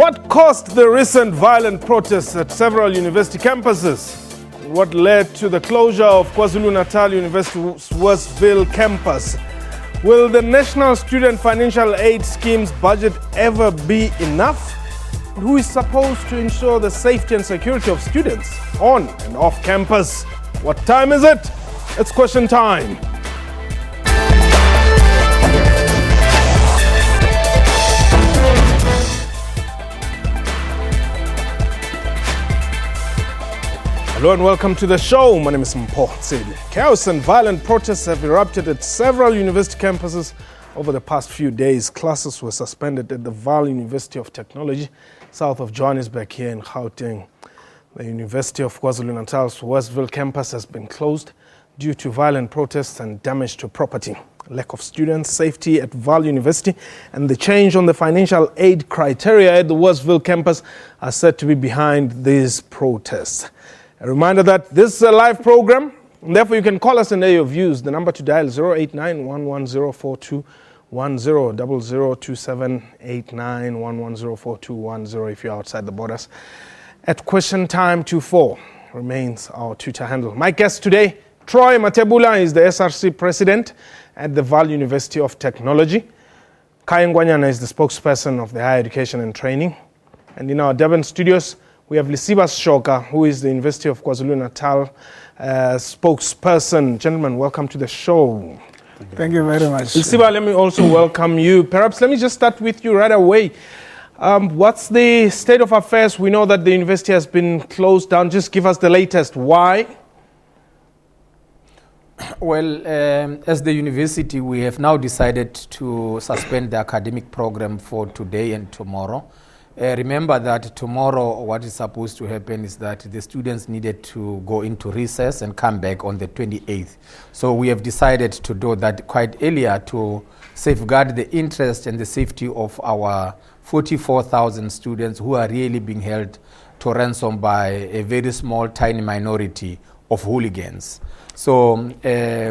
What caused the recent violent protests at several university campuses? What led to the closure of KwaZulu-Natal University's Westville campus? Will the National Student Financial Aid Scheme's budget ever be enough? Who is supposed to ensure the safety and security of students on and off campus? What time is it? It's question time. Hello and welcome to the show. My name is Mpho Tsedi. Chaos and violent protests have erupted at several university campuses over the past few days. Classes were suspended at the Vaal University of Technology, south of Johannesburg here in Gauteng. The University of KwaZulu-Natal's Westville campus has been closed due to violent protests and damage to property. Lack of student safety at Vaal University and the change on the financial aid criteria at the Westville campus are said to be behind these protests. A reminder that this is a live program, and therefore you can call us and air your views. The number to dial is 089-110-4210, 002789-110-4210 if you're outside the borders. At question time 24 remains our Twitter handle. My guest today, Troy Matebula, is the SRC president at the Vaal University of Technology. Kai Ngwanyana is the spokesperson of the Higher Education and Training. And in our Durban studios, we have Lisibas Shoka, who is the University of KwaZulu-Natal spokesperson. Gentlemen, welcome to the show. Thank you very much. Lisiba, let me also welcome you. Perhaps let me just start with you right away. What's the state of affairs? We know that the university has been closed down. Just give us the latest. Why? Well, as the university, we have now decided to suspend the academic program for today and tomorrow. Remember that tomorrow what is supposed to happen is that the students needed to go into recess and come back on the 28th. So we have decided to do that quite earlier to safeguard the interest and the safety of our 44,000 students who are really being held to ransom by a very small, tiny minority of hooligans. So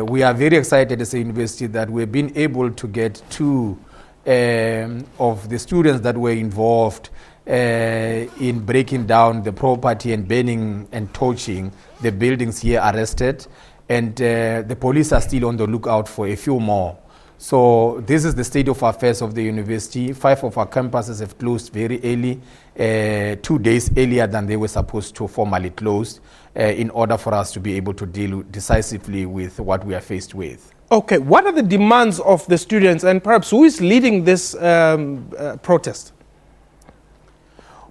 we are very excited as a university that we've been able to get two of the students that were involved in breaking down the property and burning and torching the buildings here arrested, and the police are still on the lookout for a few more. So this is the state of affairs of the university. 5 of our campuses have closed very early, 2 days earlier than they were supposed to formally close, in order for us to be able to deal decisively with what we are faced with. Okay, what are the demands of the students, and perhaps who is leading this protest?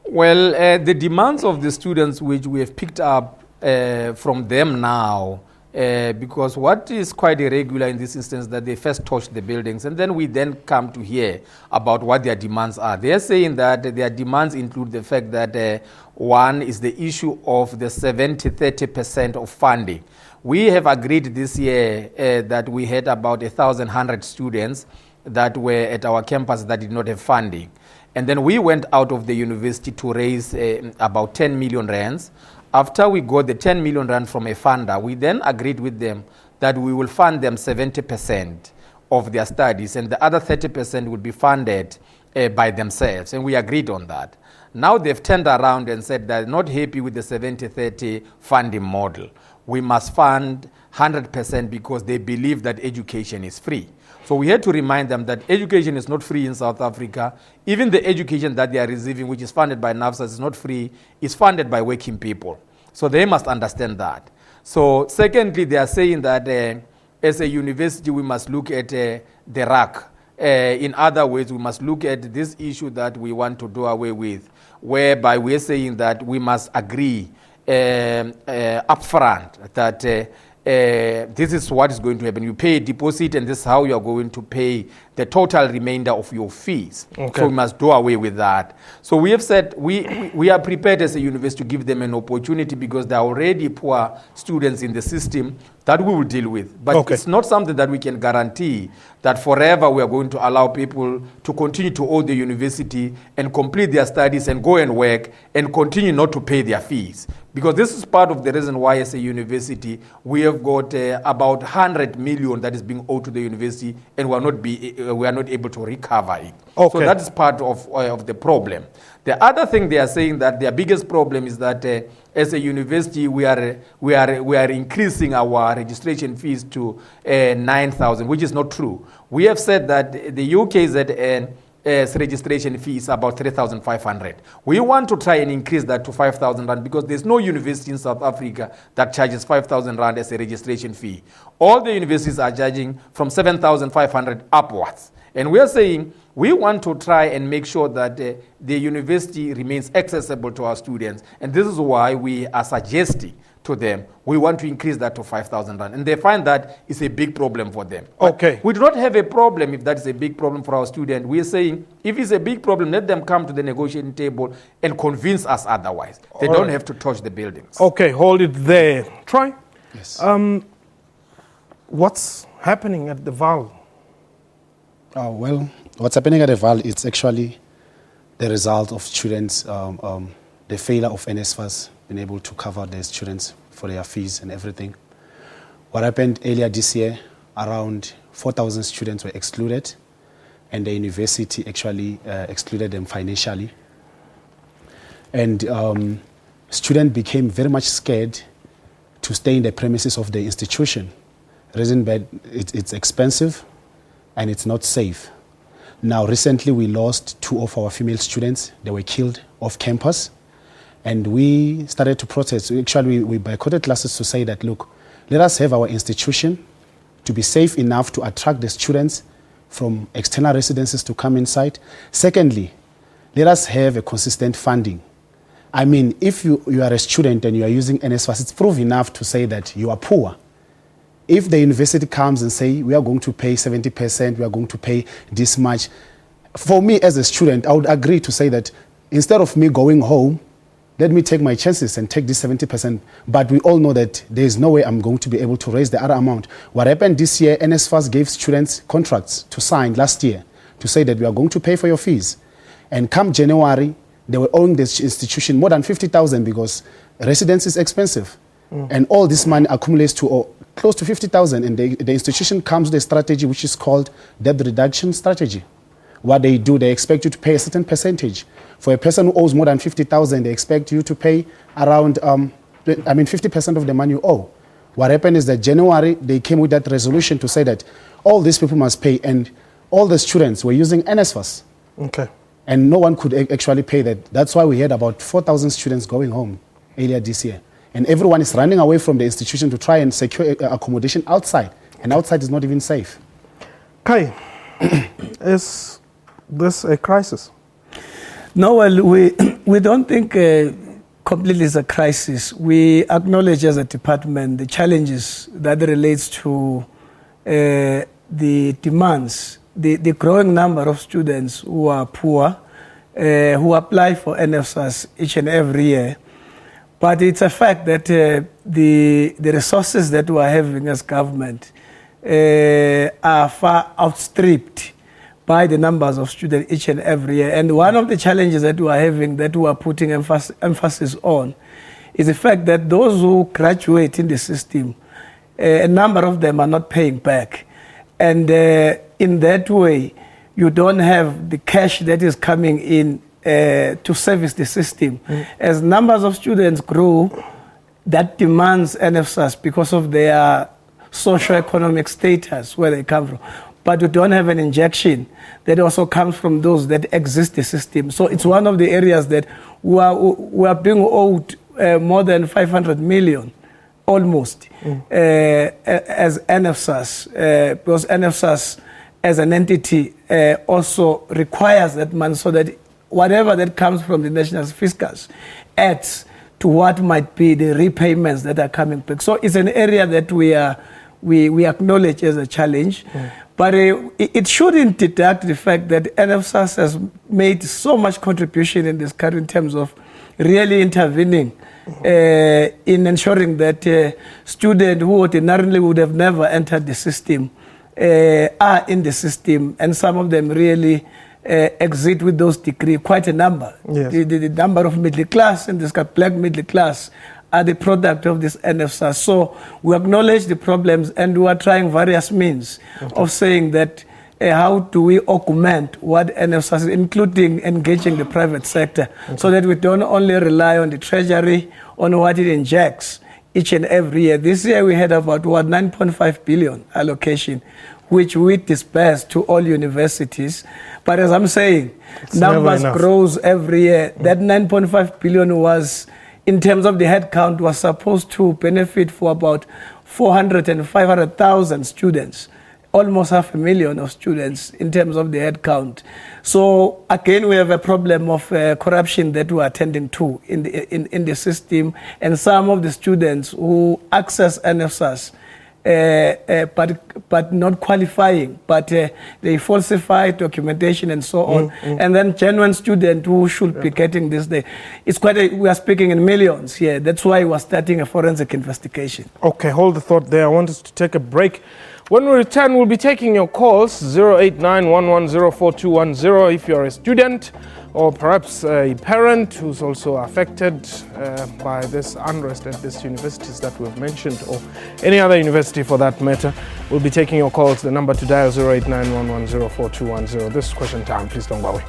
Well, the demands of the students, which we have picked up from them now, because what is quite irregular in this instance that they first torch the buildings and then we then come to hear about what their demands are. They are saying that their demands include the fact that one is the issue of the 70-30% of funding. We have agreed this year that we had about 1,100 students that were at our campus that did not have funding. And then we went out of the university to raise about 10 million rands. After we got the 10 million rand from a funder, we then agreed with them that we will fund them 70% of their studies and the other 30% will be funded by themselves. And we agreed on that. Now they've turned around and said they're not happy with the 70-30 funding model. We must fund 100% because they believe that education is free. So we had to remind them that education is not free in South Africa. Even the education that they are receiving, which is funded by NAFSA, is not free, is funded by working people. So they must understand that. So secondly, they are saying that as a university, we must look at the RAC. In other words, we must look at this issue that we want to do away with, whereby we are saying that we must agree upfront that this is what is going to happen. You pay a deposit and this is how you are going to pay the total remainder of your fees. Okay. So we must do away with that. So we have said we are prepared as a university to give them an opportunity because there are already poor students in the system that we will deal with. But it's not something that we can guarantee that forever we are going to allow people to continue to owe the university and complete their studies and go and work and continue not to pay their fees. Because this is part of the reason why as a university, we have got about 100 million that is being owed to the university, and we are not able to recover it. Okay. So that is part of the problem. The other thing they are saying that their biggest problem is that as a university, we are increasing our registration fees to 9,000, which is not true. We have said that the UKZN registration fee is about 3,500. We want to try and increase that to 5,000 rand because there's no university in South Africa that charges 5,000 rand as a registration fee. All the universities are charging from 7,500 upwards. And we are saying we want to try and make sure that the university remains accessible to our students. And this is why we are suggesting to them, we want to increase that to 5,000 rand. And they find that is a big problem for them. Okay. But we do not have a problem if that is a big problem for our students. We are saying, if it's a big problem, let them come to the negotiating table and convince us otherwise. They don't have to touch the buildings. Okay, hold it there. Troy? Yes. What's happening at the Vaal? Oh, well, what's happening at the Vaal, it's actually the result of students, the failure of NSFAS being able to cover their students for their fees and everything. What happened earlier this year, around 4,000 students were excluded, and the university actually excluded them financially. And students became very much scared to stay in the premises of the institution. Reason being, it's expensive and it's not safe. Now, recently we lost 2 of our female students. They were killed off campus. And we started to protest. Actually, we boycotted classes to say that, look, let us have our institution to be safe enough to attract the students from external residences to come inside. Secondly, let us have a consistent funding. I mean, if you are a student and you are using NSFAS, it's proof enough to say that you are poor. If the university comes and say, we are going to pay 70%, we are going to pay this much, for me as a student, I would agree to say that instead of me going home, let me take my chances and take this 70%. But we all know that there is no way I'm going to be able to raise the other amount. What happened this year, NSFAS gave students contracts to sign last year to say that we are going to pay for your fees. And come January, they were owing this institution more than 50,000 because residence is expensive. And all this money accumulates to close to 50,000. And the institution comes with a strategy which is called debt reduction strategy. What they do, they expect you to pay a certain percentage. For a person who owes more than 50,000, they expect you to pay around 50% of the money you owe. What happened is that January, they came with that resolution to say that all these people must pay, and all the students were using NSFAS. Okay. And no one could actually pay that. That's why we had about 4,000 students going home earlier this year. And everyone is running away from the institution to try and secure accommodation outside. And outside is not even safe. Kai, is this a crisis? No, well, we don't think completely it's a crisis. We acknowledge as a department the challenges that relates to the demands, the growing number of students who are poor, who apply for NSFAS each and every year. But it's a fact that the resources that we are having as government are far outstripped by the numbers of students each and every year. And one of the challenges that we are having, that we are putting emphasis on, is the fact that those who graduate in the system, a number of them are not paying back. And in that way, you don't have the cash that is coming in to service the system. As numbers of students grow, that demands NSFAS because of their socio-economic status, where they come from. But we don't have an injection that also comes from those that exist the system. So it's one of the areas that we are being owed more than 500 million, almost, as NSFAS, because NSFAS as an entity also requires that money so that whatever that comes from the national fiscus adds to what might be the repayments that are coming back. So it's an area that we acknowledge as a challenge. But it shouldn't deduct the fact that NSFAS has made so much contribution in this country in terms of really intervening in ensuring that students who ordinarily would have never entered the system are in the system, and some of them really exit with those degrees, quite a number. Yes. The number of middle class, and this black middle class, are the product of this NFSAS. So we acknowledge the problems, and we are trying various means of saying that how do we augment what NFSAS is, including engaging the private sector, so that we don't only rely on the treasury, on what it injects each and every year. This year we had about 9.5 billion allocation, which we disperse to all universities. But as I'm saying, numbers grows every year. That 9.5 billion was, in terms of the headcount, was supposed to benefit for about 400 and 500,000 students, almost 500,000 of students in terms of the headcount. So again, we have a problem of corruption that we're attending to in the system, and some of the students who access NFSAS but not qualifying, but they falsify documentation and so on. And then genuine student who should be getting this day. It's we are speaking in millions here. That's why we're starting a forensic investigation. Okay, hold the thought there. I want us to take a break. When we return, we'll be taking your calls, 089-110-4210, if you're a student or perhaps a parent who's also affected by this unrest at these universities that we've mentioned, or any other university for that matter. We'll be taking your calls. The number to dial, 089-110-4210. This is Question Time. Please don't go away.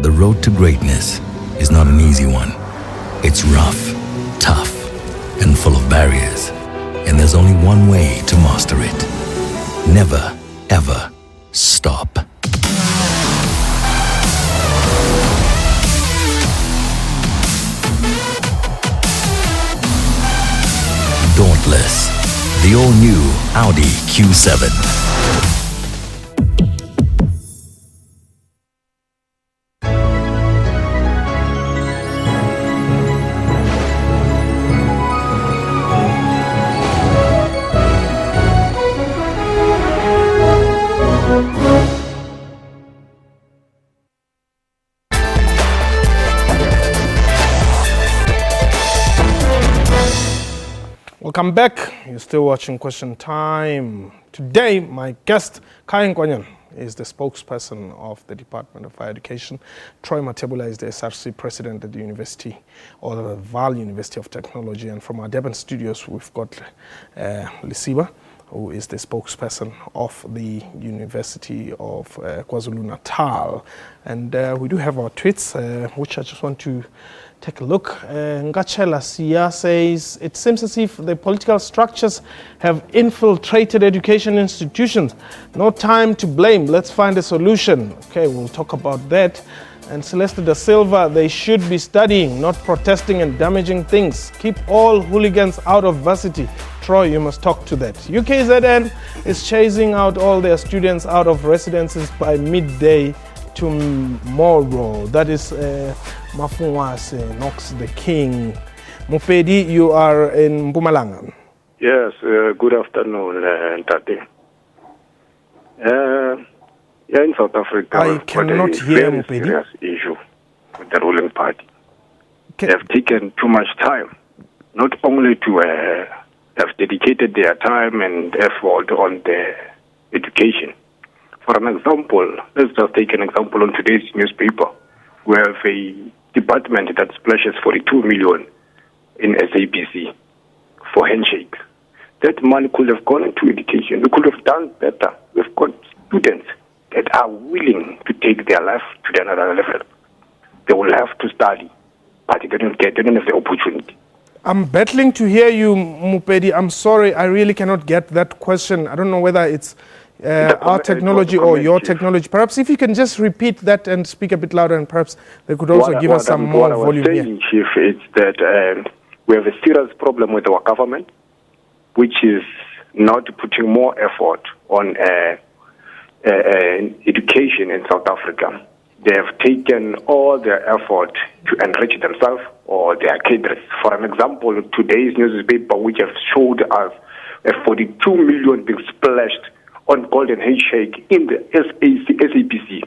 The road to greatness is not an easy one. It's rough, tough, and full of barriers. And there's only one way to master it. Never, ever stop. Dauntless, the all-new Audi Q7. Welcome back. You're still watching Question Time. Today, my guest, Kai Nkwanyan, is the spokesperson of the Department of Higher Education. Troy Matebula is the SRC president at the university, or the Vaal University of Technology. And from our Durban studios, we've got Lisiba, who is the spokesperson of the University of KwaZulu-Natal. And we do have our tweets, which I just want to take a look. Ngachela Sia says, it seems as if the political structures have infiltrated education institutions. No time to blame. Let's find a solution. Okay, we'll talk about that. And Celeste da Silva, they should be studying, not protesting and damaging things. Keep all hooligans out of varsity. Troy, you must talk to that. UKZN is chasing out all their students out of residences by midday tomorrow. That is Mafungwase, Knox the King. Mupedi, you are in Mpumalanga. Yes, good afternoon, Tate. Yeah, in South Africa, I cannot hear very Mupedi. serious issue with the ruling party. They have taken too much time, not only to have dedicated their time and effort on the education. For an example, let's just take an example on today's newspaper. We have a department that splashes 42 million in SABC for handshakes. That money could have gone into education. We could have done better. We've got students that are willing to take their life to the another level. They will have to study, but they don't have the opportunity. I'm battling to hear you, Mupedi. I'm sorry, I really cannot get that question. I don't know whether it's our technology or your technology. Perhaps if you can just repeat that and speak a bit louder, and perhaps they could also give us some more volume here. What I was saying, Chief, is that we have a serious problem with our government, which is not putting more effort on education in South Africa. They have taken all their effort to enrich themselves or their cadres. For an example, today's newspaper, which have showed us 42 million being splashed on Golden Handshake in the SABC.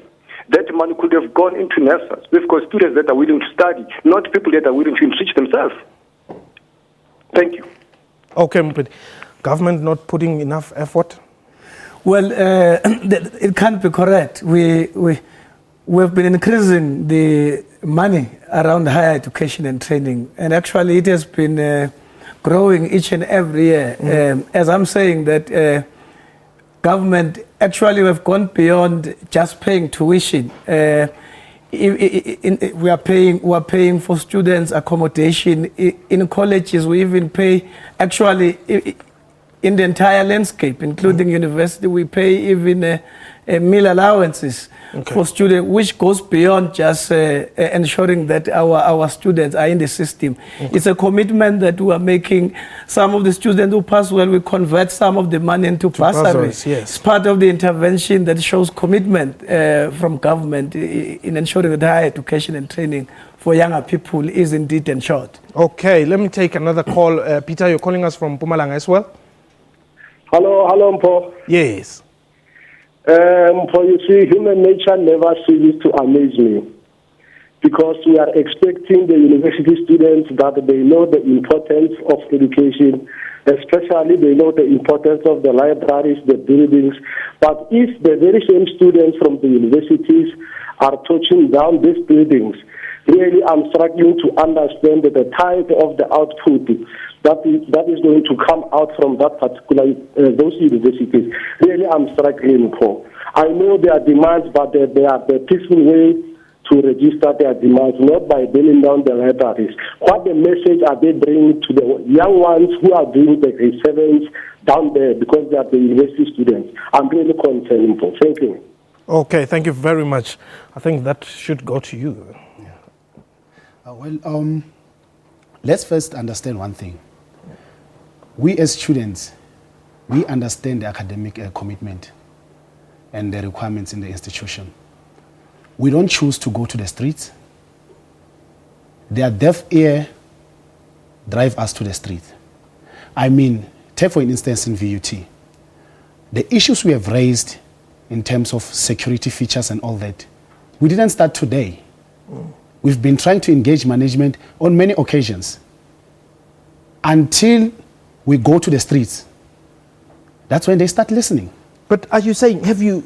That money could have gone into NSFAS. We've got students that are willing to study, not people that are willing to enrich themselves. Thank you. Okay, Mpedi. Government not putting enough effort? Well, it can't be correct. We've been increasing the money around higher education and training, and actually it has been growing each and every year. As I'm saying that government actually have gone beyond just paying tuition. We are paying for students accommodation in colleges. We even pay actually in the entire landscape, including university. We pay even meal allowances for students, which goes beyond just ensuring that our students are in the system. It's a commitment that we are making. Some of the students who pass well, we convert some of the money into bursaries. Yes. It's part of the intervention that shows commitment from government in ensuring that higher education and training for younger people is indeed ensured. Okay, let me take another call. Peter, you're calling us from Mpumalanga as well? Hello, Mpo. Yes. For you see, human nature never ceases to amaze me, because we are expecting the university students that they know the importance of education, especially they know the importance of the libraries, the buildings. But if the very same students from the universities are torching down these buildings, really I'm struggling to understand that the type of the output that is going to come out from that particular those universities. Really, I'm struggling for. I know there are demands, but they are the peaceful way to register their demands, not by burning down the libraries. What the message are they bringing to the young ones who are doing the grade 7s down there, because they are the university students? I'm really concerned for. Thank you. Okay, thank you very much. I think that should go to you. Yeah. Let's first understand one thing. We as students, we understand the academic commitment and the requirements in the institution. We don't choose to go to the streets. Their deaf ear drive us to the street. I mean, take for instance in VUT, the issues we have raised in terms of security features and all that, we didn't start today. We've been trying to engage management on many occasions. Until we go to the streets, that's when they start listening. But are you saying, have you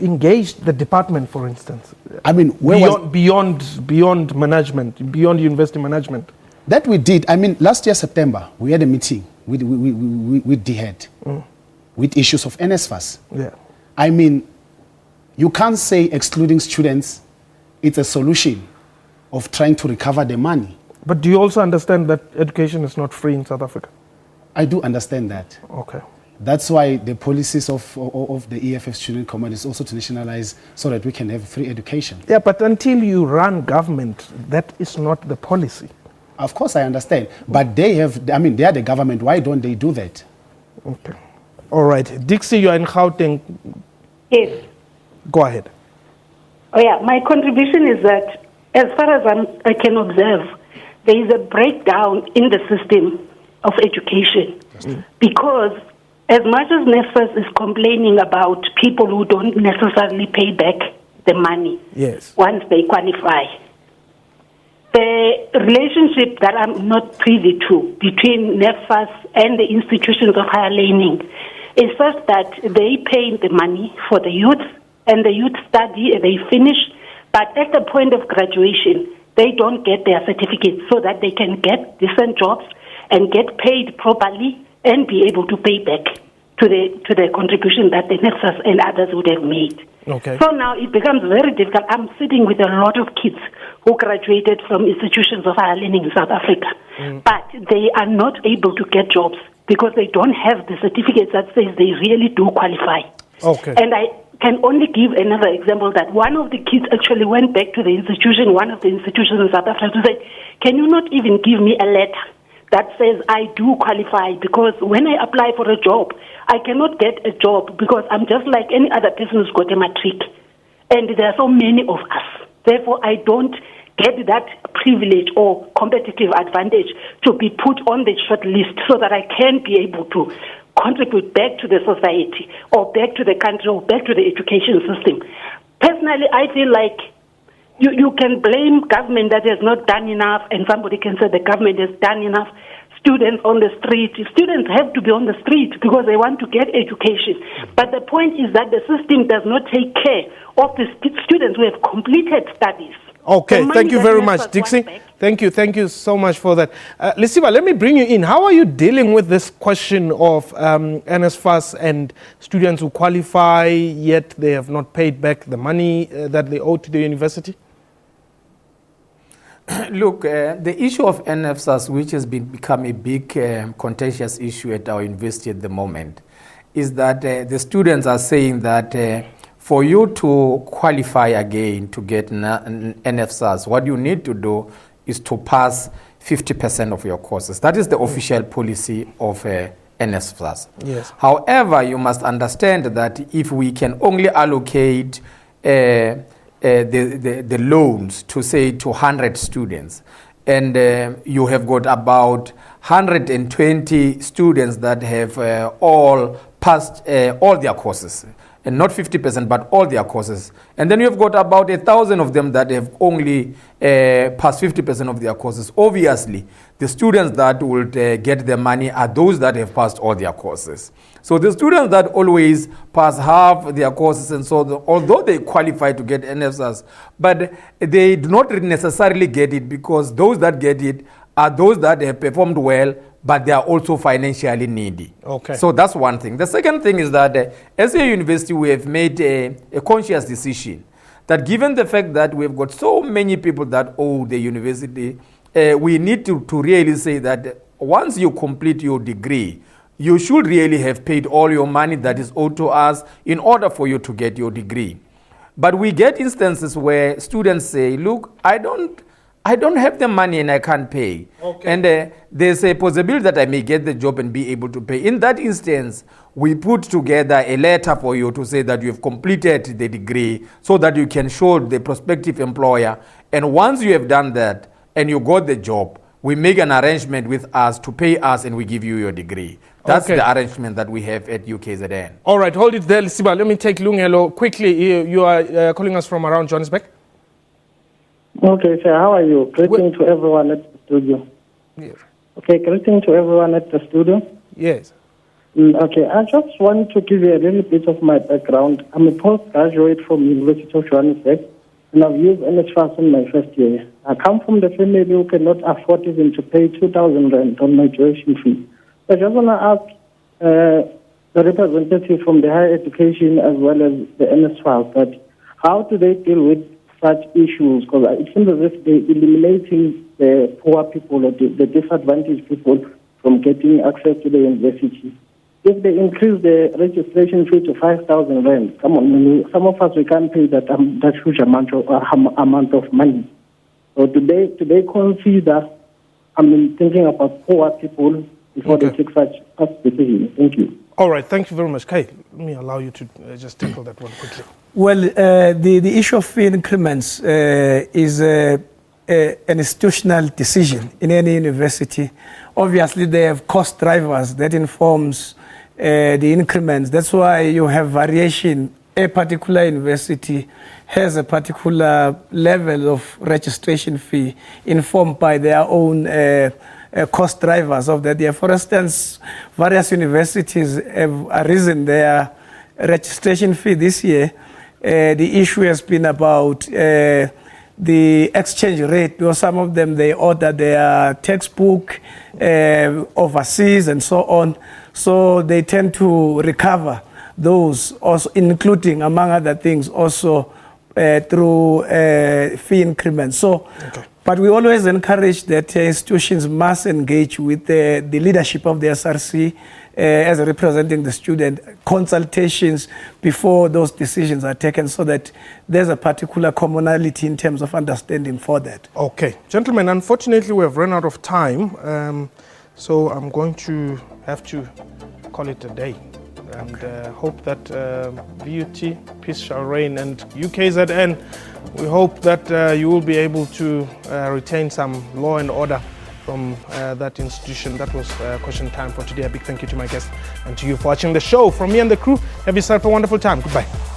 engaged the department, for instance? I mean, beyond management, beyond university management? That we did. I mean, last year, September, we had a meeting with DHEAD, with issues of NSFAS. Yeah. I mean, you can't say excluding students, it's a solution of trying to recover the money. But do you also understand that education is not free in South Africa? I do understand that. Okay. That's why the policies of the EFF Student Command is also to nationalize so that we can have free education. Yeah, but until you run government, that is not the policy. Of course, I understand. But they are the government. Why don't they do that? Okay. All right. Dixie, you are in Gauteng. Yes. Go ahead. Oh, yeah. My contribution is that, as far as I can observe, there is a breakdown in the system of education. Because as much as NSFAS is complaining about people who don't necessarily pay back the money once they qualify, the relationship that I'm not privy to between NSFAS and the institutions of higher learning is first that they pay the money for the youth, and the youth study, they finish, but at the point of graduation, they don't get their certificates so that they can get decent jobs and get paid properly and be able to pay back to the contribution that the NSFAS and others would have made. Okay. So now it becomes very difficult. I'm sitting with a lot of kids who graduated from institutions of higher learning in South Africa, but they are not able to get jobs because they don't have the certificates that says they really do qualify. Okay. And I can only give another example that one of the kids actually went back to the institution, one of the institutions in South Africa, to say, can you not even give me a letter that says I do qualify, because when I apply for a job, I cannot get a job because I'm just like any other person who's got a matric. And there are so many of us. Therefore, I don't get that privilege or competitive advantage to be put on the short list so that I can be able to contribute back to the society or back to the country or back to the education system. Personally, I feel like you can blame government that has not done enough, and somebody can say the government has done enough. Students on the street. Students have to be on the street because they want to get education. But the point is that the system does not take care of the students who have completed studies. Okay, thank you very much, Dixie. Thank you so much for that. Lisiba, let me bring you in. How are you dealing with this question of NSFAS and students who qualify yet they have not paid back the money that they owe to the university? Look, the issue of NSFAS, which has become a big contentious issue at our university at the moment, is that the students are saying that for you to qualify again to get NSFAS, what you need to do is to pass 50% of your courses. That is the official policy of NSFAS. Yes. However, you must understand that if we can only allocate the loans to say 200 students, and you have got about 120 students that have all passed all their courses, and not 50%, but all their courses. And then you've got about 1,000 of them that have only passed 50% of their courses. Obviously, the students that will get the money are those that have passed all their courses. So the students that always pass half their courses and so, although they qualify to get NSFAS, but they do not necessarily get it because those that get it are those that have performed well, but they are also financially needy. Okay. So that's one thing. The second thing is that as a university, we have made a conscious decision that given the fact that we've got so many people that owe the university, we need to really say that once you complete your degree, you should really have paid all your money that is owed to us in order for you to get your degree. But we get instances where students say, look, I don't have the money and I can't pay. Okay. And there's a possibility that I may get the job and be able to pay. In that instance, we put together a letter for you to say that you have completed the degree so that you can show the prospective employer. And once you have done that and you got the job, we make an arrangement with us to pay us and we give you your degree. That's Okay. the arrangement that we have at UKZN. All right, hold it there, Lisiba. Let me take Lungelo quickly. You are calling us from around Johannesburg? Okay, sir, how are you? Greeting to everyone at the studio. Yes. Okay, greeting to everyone at the studio. Yes. Okay, I just want to give you a little bit of my background. I'm a postgraduate from University of Johannesburg, and I've used NSFAS in my first year. I come from the family who cannot afford even to pay 2,000 rand on my tuition fee. I just want to ask the representative from the higher education as well as the NSFAS that how do they deal with such issues? Because it seems as if they're eliminating the poor people or the disadvantaged people from getting access to the university. If they increase the registration fee to 5,000 rand, come on, some of us we can't pay that huge amount of money. So do they consider, thinking about poor people before they take such decisions? Thank you. All right, thank you very much. Kay, let me allow you to just tackle that one quickly. Well, the issue of fee increments is an institutional decision in any university. Obviously, they have cost drivers that informs the increments. That's why you have variation. A particular university has a particular level of registration fee informed by their own cost drivers of that year. For instance, various universities have arisen their registration fee this year. The issue has been about the exchange rate, because some of them, they order their textbook overseas and so on. So they tend to recover those, also including, among other things, also through fee increments. So, okay. But we always encourage that institutions must engage with the leadership of the SRC as representing the student, consultations before those decisions are taken, so that there's a particular commonality in terms of understanding for that. Okay. Gentlemen, unfortunately, we have run out of time, so I'm going to have to call it a day. And hope that VUT, peace shall reign, and UKZN, we hope that you will be able to retain some law and order from that institution. That was question time for today. A big thank you to my guest and to you for watching the show. From me and the crew, have yourself a wonderful time. Goodbye.